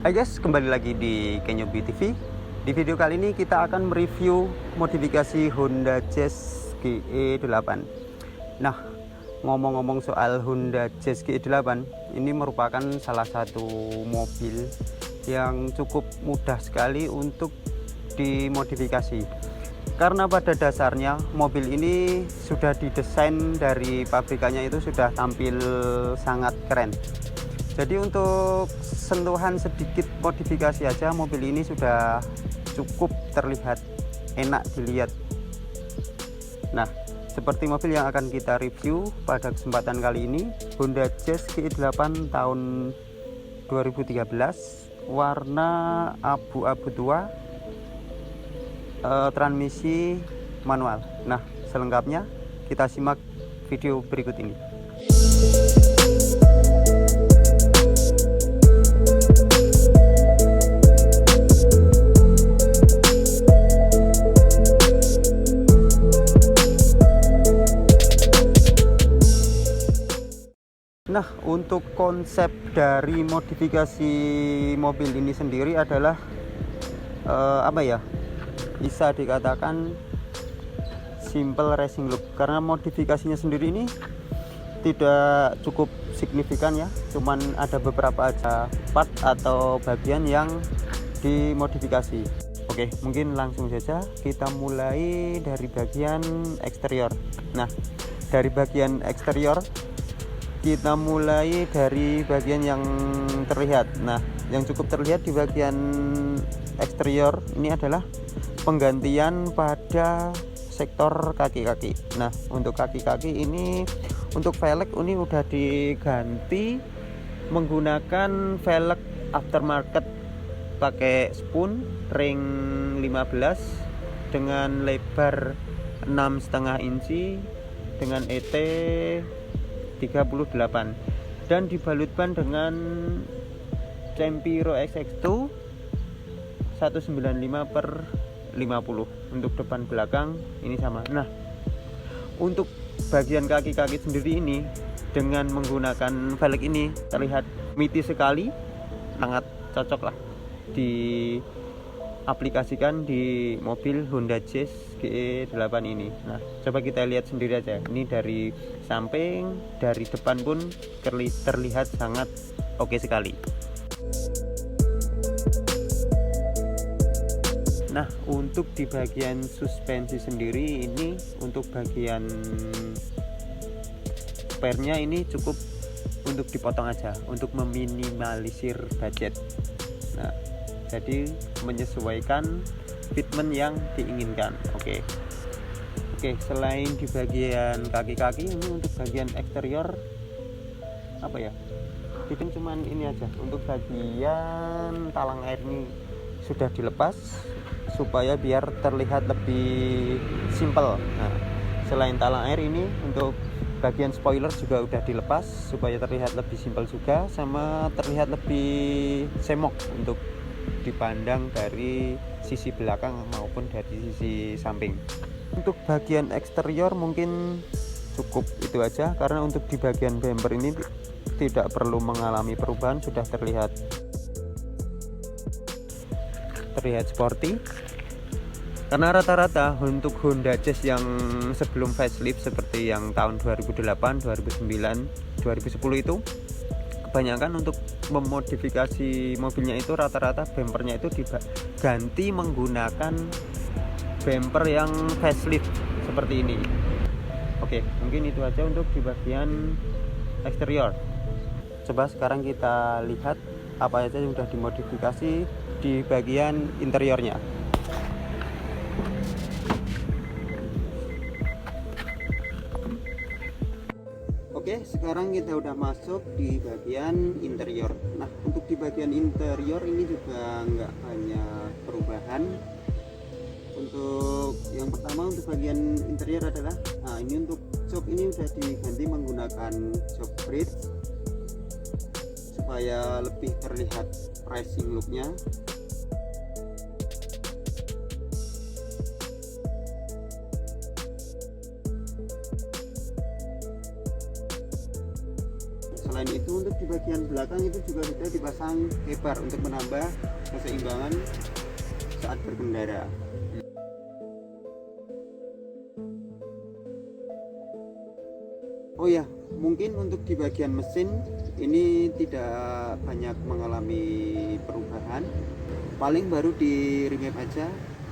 Hai guys, kembali lagi di Kenyobi TV. Di video kali ini kita akan mereview modifikasi Honda Jazz GE8. Nah, ngomong-ngomong soal Honda Jazz GE8, ini merupakan salah satu mobil yang cukup mudah sekali untuk dimodifikasi. Karena pada dasarnya mobil ini sudah didesain dari pabrikannya itu sudah tampil sangat keren. Jadi untuk sentuhan sedikit modifikasi aja mobil ini sudah cukup terlihat enak dilihat. Nah, seperti mobil yang akan kita review pada kesempatan kali ini, Honda Jazz GE8 tahun 2013, warna abu-abu tua, transmisi manual. Nah, selengkapnya kita simak video berikut ini. Nah, untuk konsep dari modifikasi mobil ini sendiri adalah bisa dikatakan simple racing look, karena modifikasinya sendiri ini tidak cukup signifikan ya, cuman ada beberapa aja part atau bagian yang dimodifikasi. Oke, mungkin langsung saja kita mulai dari bagian eksterior. Nah, dari bagian eksterior kita mulai dari bagian yang terlihat. Nah, yang cukup terlihat di bagian eksterior ini adalah penggantian pada sektor kaki-kaki. Nah, untuk kaki-kaki ini, untuk velg ini udah diganti menggunakan velg aftermarket pakai spoon ring 15 dengan lebar 6,5 inci dengan ET 38 dan dibalut ban dengan Campiro XX2 195/50. Untuk depan belakang ini sama. Nah, untuk bagian kaki-kaki sendiri ini dengan menggunakan velg ini terlihat miti sekali, sangat cocok lah diaplikasikan di mobil Honda Jazz GE8 ini. Nah, coba kita lihat sendiri aja. Ini dari samping, dari depan pun terlihat sangat oke sekali. Nah, untuk di bagian suspensi sendiri ini, untuk bagian spare-nya ini cukup untuk dipotong aja untuk meminimalisir budget. Nah, jadi menyesuaikan fitment yang diinginkan. Oke, selain di bagian kaki-kaki, ini untuk bagian eksterior itu cuman ini aja. Untuk bagian talang air ini sudah dilepas supaya biar terlihat lebih simple. Nah, selain talang air ini, untuk bagian spoiler juga udah dilepas supaya terlihat lebih simpel juga, sama terlihat lebih semok untuk dipandang dari sisi belakang maupun dari sisi samping. Untuk bagian eksterior mungkin cukup itu aja, karena untuk di bagian bumper ini tidak perlu mengalami perubahan, sudah terlihat sporty. Karena rata-rata untuk Honda Jazz yang sebelum facelift seperti yang tahun 2008, 2009, 2010 itu kebanyakan untuk memodifikasi mobilnya itu rata-rata bumpernya itu diganti menggunakan bumper yang facelift seperti ini. Oke, mungkin itu aja untuk di bagian eksterior. Coba sekarang kita lihat apa aja yang sudah dimodifikasi di bagian interiornya. Oke, sekarang kita udah masuk di bagian interior. Nah, untuk di bagian interior ini juga nggak banyak perubahan. Untuk yang pertama, untuk bagian interior adalah, ini untuk jok ini udah diganti menggunakan jok bridge supaya lebih terlihat racing looknya. Selain itu, untuk di bagian belakang itu juga sudah dipasang lebar untuk menambah keseimbangan saat berkendara. Oh ya, mungkin untuk di bagian mesin ini tidak banyak mengalami perubahan, paling baru di remap aja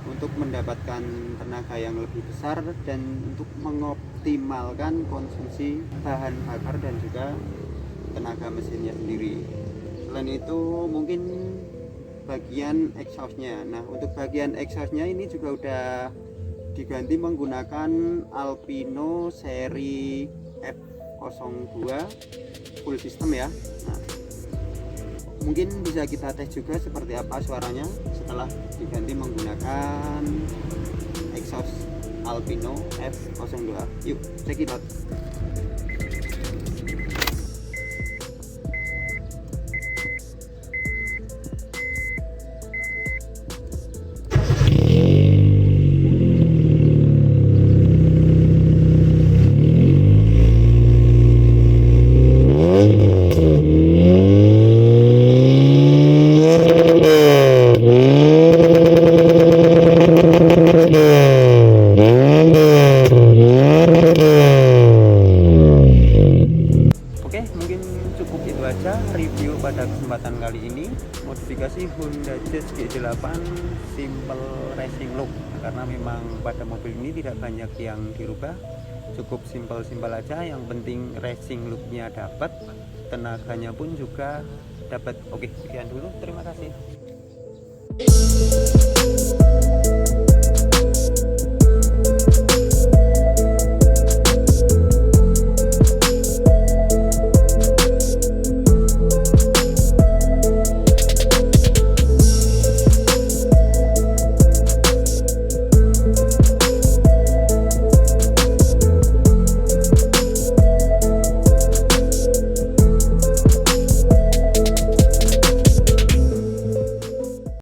untuk mendapatkan tenaga yang lebih besar dan untuk mengoptimalkan konsumsi bahan bakar dan juga tenaga mesinnya sendiri. Selain itu mungkin bagian exhaustnya. Nah, untuk bagian exhaustnya ini juga udah diganti menggunakan Alpino seri F02 full system ya. Nah, mungkin bisa kita tes juga seperti apa suaranya setelah diganti menggunakan exhaust Alpino F02. Yuk, check it out. Oke, mungkin cukup itu aja review pada kesempatan kali ini. Modifikasi Honda Jazz G8 simple racing look, karena memang pada mobil ini tidak banyak yang dirubah, cukup simple aja. Yang penting racing looknya dapat, tenaganya pun juga dapat. Oke, sekian dulu, terima kasih.